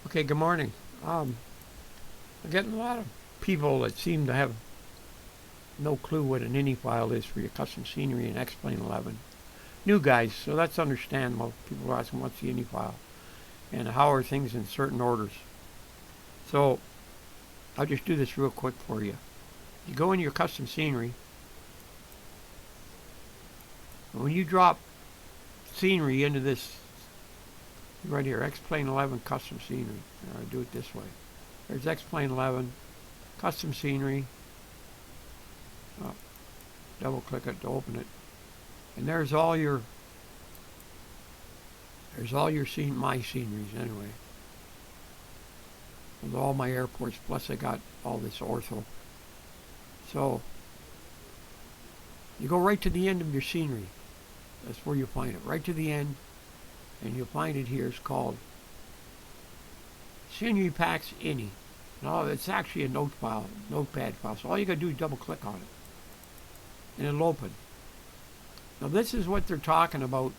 Okay, good morning. I'm getting a lot of people that seem to have no clue what an ini file is for your custom scenery in X-Plane 11. New guys, so that's understandable. People are asking what's the ini file and how are things in certain orders. So I'll just do this real quick for you. You go into your custom scenery, and when you drop scenery into this right here, X-Plane 11 custom scenery, I'll do it this way. There's X-Plane 11 custom scenery. Oh, double click it to open it, and there's all your my sceneries anyway. With all my airports, plus I got all this ortho. So you go right to the end of your scenery. That's where you'll find it, right to the end, and you'll find it here. It's called Scenery Packs Ini. No, it's actually a notepad file. So all you gotta do is double click on it, and it'll open. Now this is what they're talking about,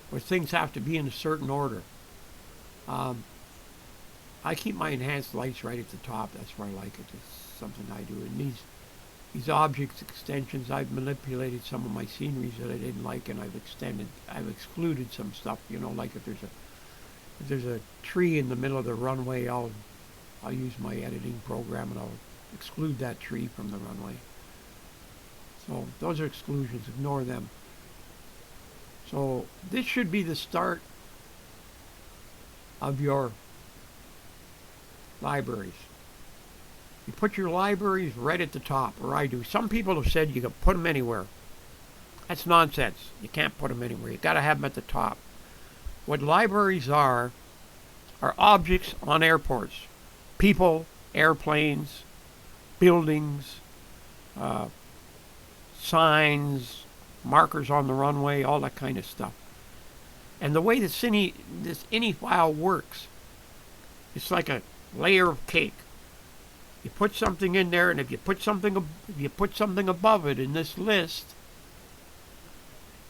where things have to be in a certain order. I keep my enhanced lights right at the top. That's where I like it. It's something I do. And these objects extensions, I've manipulated some of my sceneries that I didn't like, and I've excluded some stuff. You know, like if there's a tree in the middle of the runway, I'll use my editing program and I'll exclude that tree from the runway. So those are exclusions. Ignore them. So this should be the start of your libraries. You put your libraries right at the top, or I do. Some people have said you can put them anywhere. That's nonsense. You can't put them anywhere. You got to have them at the top. What libraries are objects on airports. People, airplanes, buildings, signs, markers on the runway, all that kind of stuff. And the way this ini file works, it's like a layer of cake. You put something in there, and if you put something above it in this list,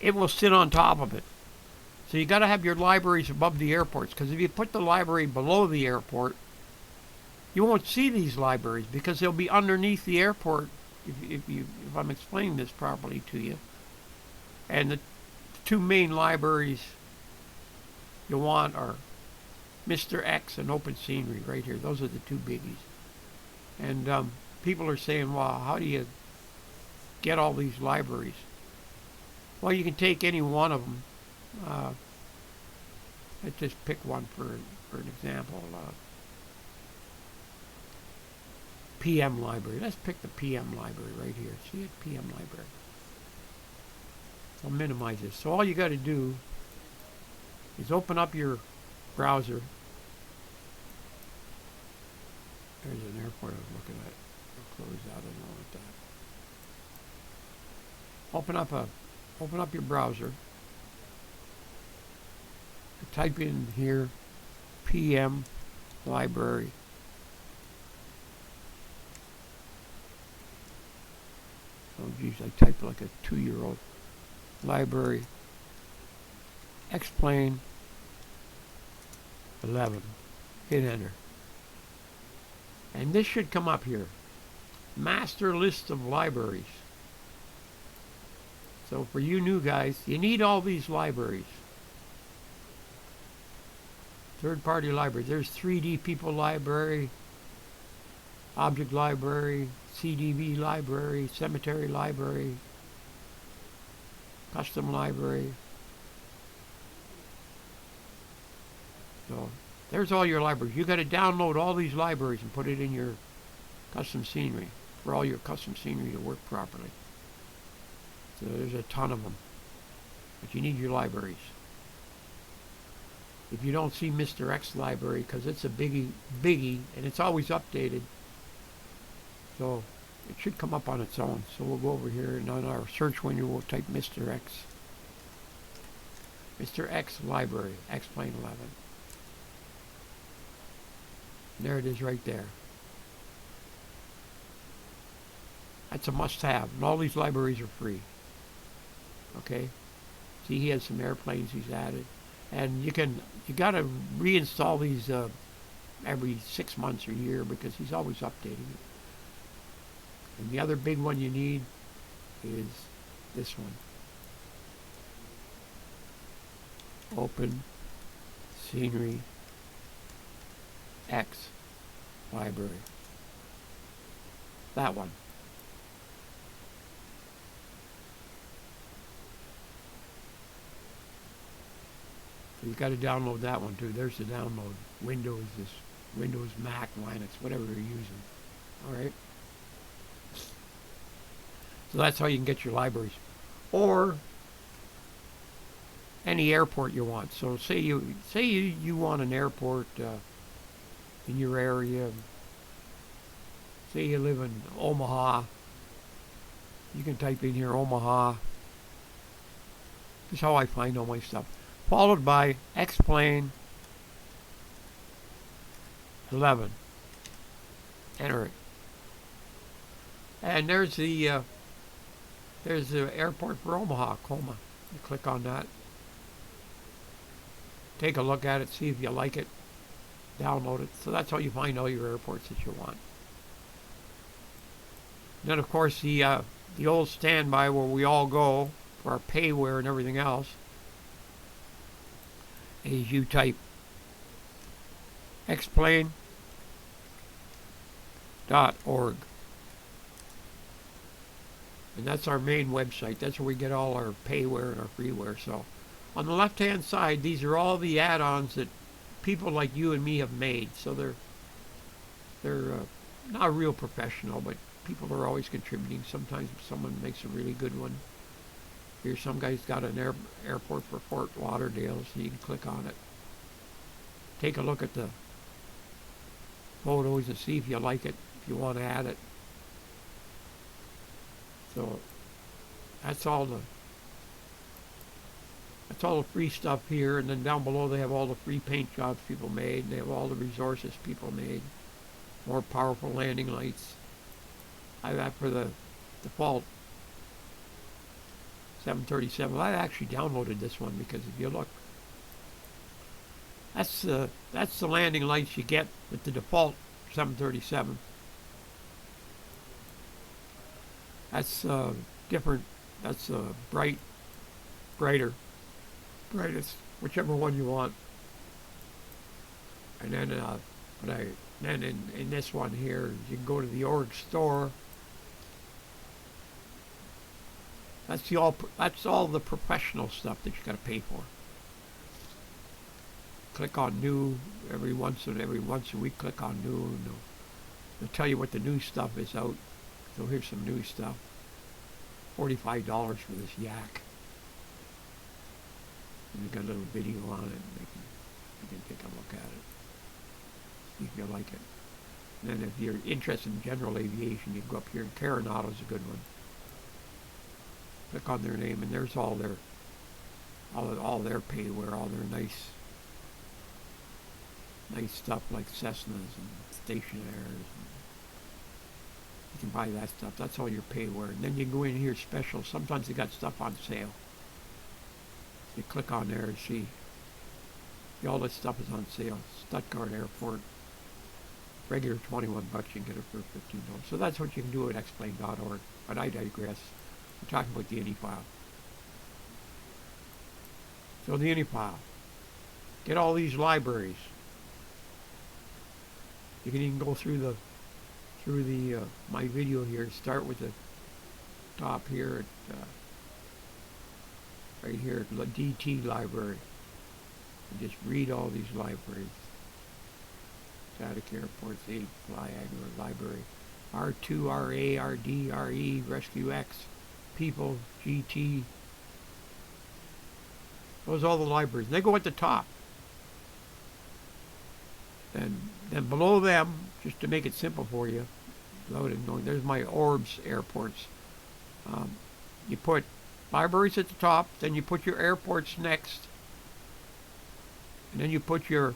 it will sit on top of it. So you got to have your libraries above the airports, because if you put the library below the airport, you won't see these libraries because they'll be underneath the airport. If I'm explaining this properly to you, and the two main libraries you want are Mr. X and Open Scenery right here. Those are the two biggies. And people are saying, well, how do you get all these libraries? Well, you can take any one of them. Let's just pick one for an example. PM library. Let's pick the PM library right here. See it? PM library. I'll minimize this. So all you got to do is open up your browser. There's an airport I was looking at. I'll close that. I don't know what that. Open up your browser. Type in here PM library. Oh geez, I typed like a 2-year-old. Library. X-Plane 11. Hit enter. And this should come up here. Master list of libraries. So for you new guys, you need all these libraries. Third-party libraries. There's 3D People Library, Object Library, CDB Library, Cemetery Library, Custom Library. So there's all your libraries. You got to download all these libraries and put it in your custom scenery for all your custom scenery to work properly. So there's a ton of them, but you need your libraries. If you don't see Mr. X library, because it's a biggie, and it's always updated, so it should come up on its own. So we'll go over here, and on our search window, we'll type Mr. X. Mr. X library, X-Plane 11. There it is right there. That's a must-have, and all these libraries are free. Okay? See, he has some airplanes he's added. And you can You got to reinstall these every 6 months or a year because he's always updating it. And the other big one you need is this one. Open Scenery X Library. That one. So you've got to download that one too. There's the download. Windows, Mac, Linux, whatever you're using. Alright? So that's how you can get your libraries. Or any airport you want. So say you want an airport in your area. Say you live in Omaha. You can type in here Omaha. This is how I find all my stuff. Followed by explain 11. Enter it. And there's the airport for Omaha, Coma. You click on that. Take a look at it, see if you like it. Download it. So that's how you find all your airports that you want. Then of course the old standby where we all go for our payware and everything else is you type explain.org. And that's our main website. That's where we get all our payware and our freeware. So on the left hand side, these are all the add-ons that people like you and me have made. So they're not real professional, but people are always contributing. Sometimes someone makes a really good one. Here, some guy's got an airport for Fort Lauderdale, so you can click on it. Take a look at the photos and see if you like it, if you want to add it. So that's all the free stuff here, and then down below they have all the free paint jobs people made, and they have all the resources people made. More powerful landing lights. I have that for the default 737. I actually downloaded this one because if you look, that's the landing lights you get with the default 737. That's different. That's brightest, whichever one you want. And then then in this one here, you can go to the org store. That's all the professional stuff that you got to pay for. Click on new every once a week. Click on new, and they'll tell you what the new stuff is out. So here's some new stuff. $45 for this yak. And you got a little video on it. You can take a look at it. See if you like it. And then if you're interested in general aviation, you can go up here. And Carenato's a good one. Click on their name, and there's all their payware, all their nice stuff like Cessnas and Stationairs. You can buy that stuff. That's all your payware. And then you can go in here special. Sometimes they got stuff on sale. You click on there and see. All this stuff is on sale. Stuttgart Airport. Regular $21, you can get it for $15. So that's what you can do at explain.org. But I digress. We're talking about the INI file. So the INI file. Get all these libraries. You can even go through my video here. Start with the top here at right here at the DT library. And just read all these libraries. Static Airports, 8, Flyagra Library, R2, RA, RD, RE, Rescue X, People, GT. Those are all the libraries. They go at the top. And then below them, just to make it simple for you, loading, going, there's my Orbs airports. You put libraries at the top, then you put your airports next, and then you put your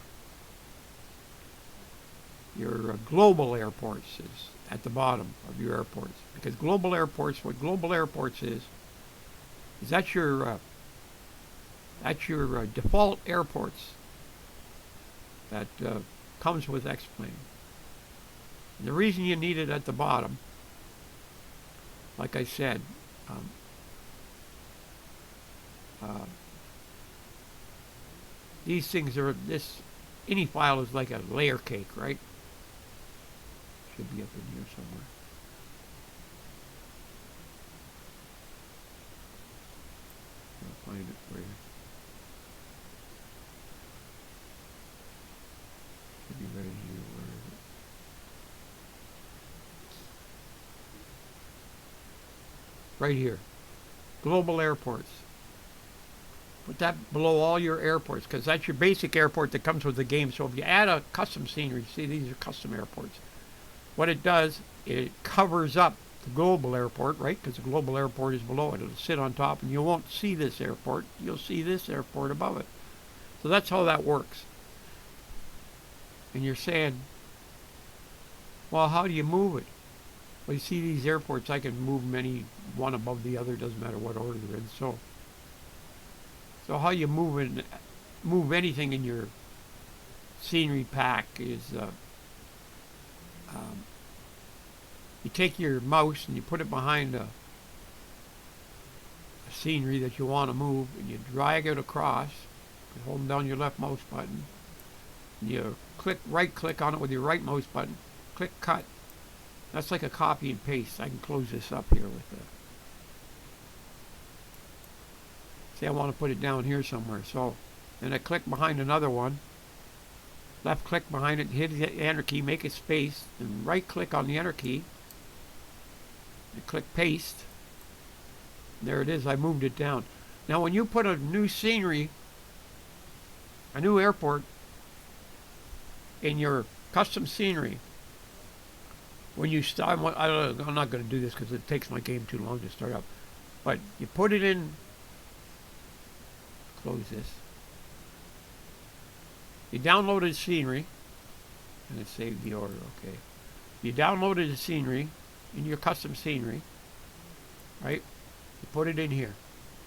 global airports is at the bottom of your airports. Because global airports, what global airports is that's your default airports. that comes with X-Plane. The reason you need it at the bottom, like I said, these things are, this any file is like a layer cake, right? Should be up in here somewhere. I'll find it for you. Should be right here. Where is it? Right here. Global airports. Put that below all your airports, because that's your basic airport that comes with the game. So if you add a custom scenery, see, these are custom airports. What it does, it covers up the global airport, right? Because the global airport is below it. It'll sit on top, and you won't see this airport. You'll see this airport above it. So that's how that works. And you're saying, well, how do you move it? Well, you see these airports, I can move them any one above the other, doesn't matter what order they're in. So how you move anything in your scenery pack is you take your mouse and you put it behind a scenery that you want to move, and you drag it across, holding down your left mouse button. And you right click on it with your right mouse button, click cut. That's like a copy and paste. I can close this up here with the. See, I want to put it down here somewhere. So then I click behind another one, left click behind it, hit the enter key, make a space, and right click on the enter key, and click paste. There it is, I moved it down. Now when you put a new scenery, a new airport in your custom scenery, when you start, I'm not going to do this because it takes my game too long to start up, but you put it in. Close this. You downloaded scenery, and it saved the order, okay. You downloaded the scenery in your custom scenery, right? You put it in here.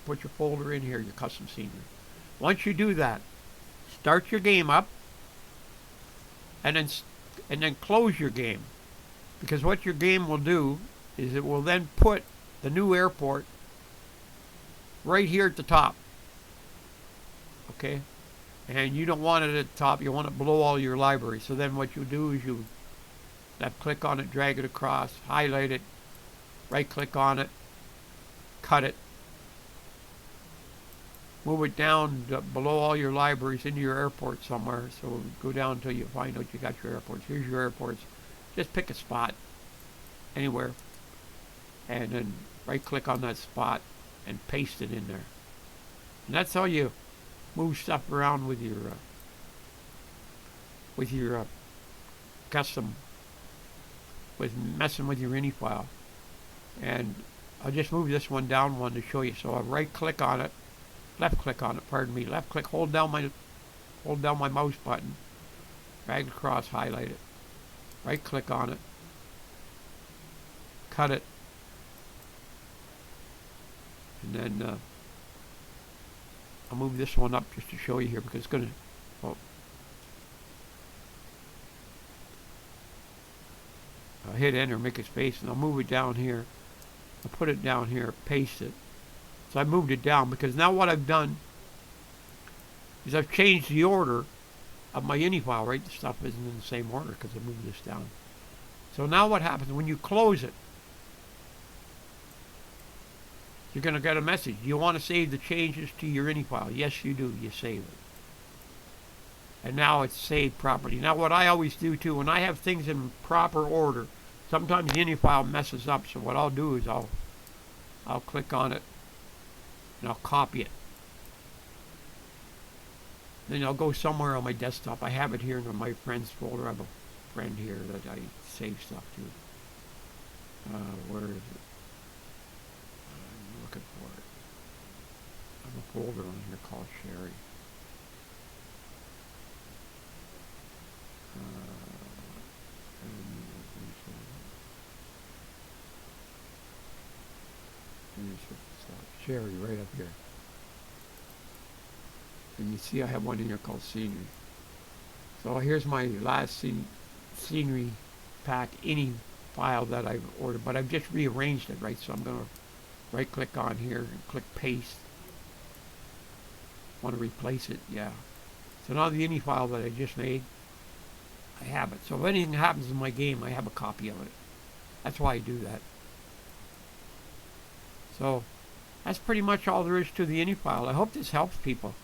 Put your folder in here, your custom scenery. Once you do that, start your game up, and then close your game. Because what your game will do is it will then put the new airport right here at the top. Okay, and you don't want it at the top, you want it below all your library. So then what you do is you left click on it, drag it across, highlight it, right click on it, cut it, move it down below all your libraries into your airport somewhere. So go down until you find out you got your airports. Here's your airports. Just pick a spot anywhere, and then right click on that spot and paste it in there. And that's how you move stuff around with your custom, with messing with your ini file. And I'll just move this one down one to show you. So I'll right click on it, left click on it, pardon me, left click, hold down my mouse button, drag it across, highlight it, right click on it, cut it, and then I'll move this one up just to show you here, because it's going to, I'll hit enter, make a space, and I'll move it down here. I'll put it down here, paste it. So I moved it down, because now what I've done is I've changed the order of my ini file, right? The stuff isn't in the same order because I moved this down. So now what happens when you close it? You're going to get a message. You want to save the changes to your ini file? Yes, you do. You save it. And now it's saved properly. Now what I always do too, when I have things in proper order, sometimes the ini file messes up. So what I'll do is I'll click on it and I'll copy it. Then I'll go somewhere on my desktop. I have it here in my friends folder. I have a friend here that I save stuff to. Where is it? I'm looking for it. I have a folder on here called Sherry. Sherry, right up here. And you see I have one in here called scenery. So here's my last scenery pack any file that I've ordered, but I've just rearranged it, right? So I'm going to right click on here and click paste. Want to replace it, yeah. So now the ini file that I just made, I have it. So if anything happens in my game, I have a copy of it. That's why I do that. So that's pretty much all there is to the ini file. I hope this helps people.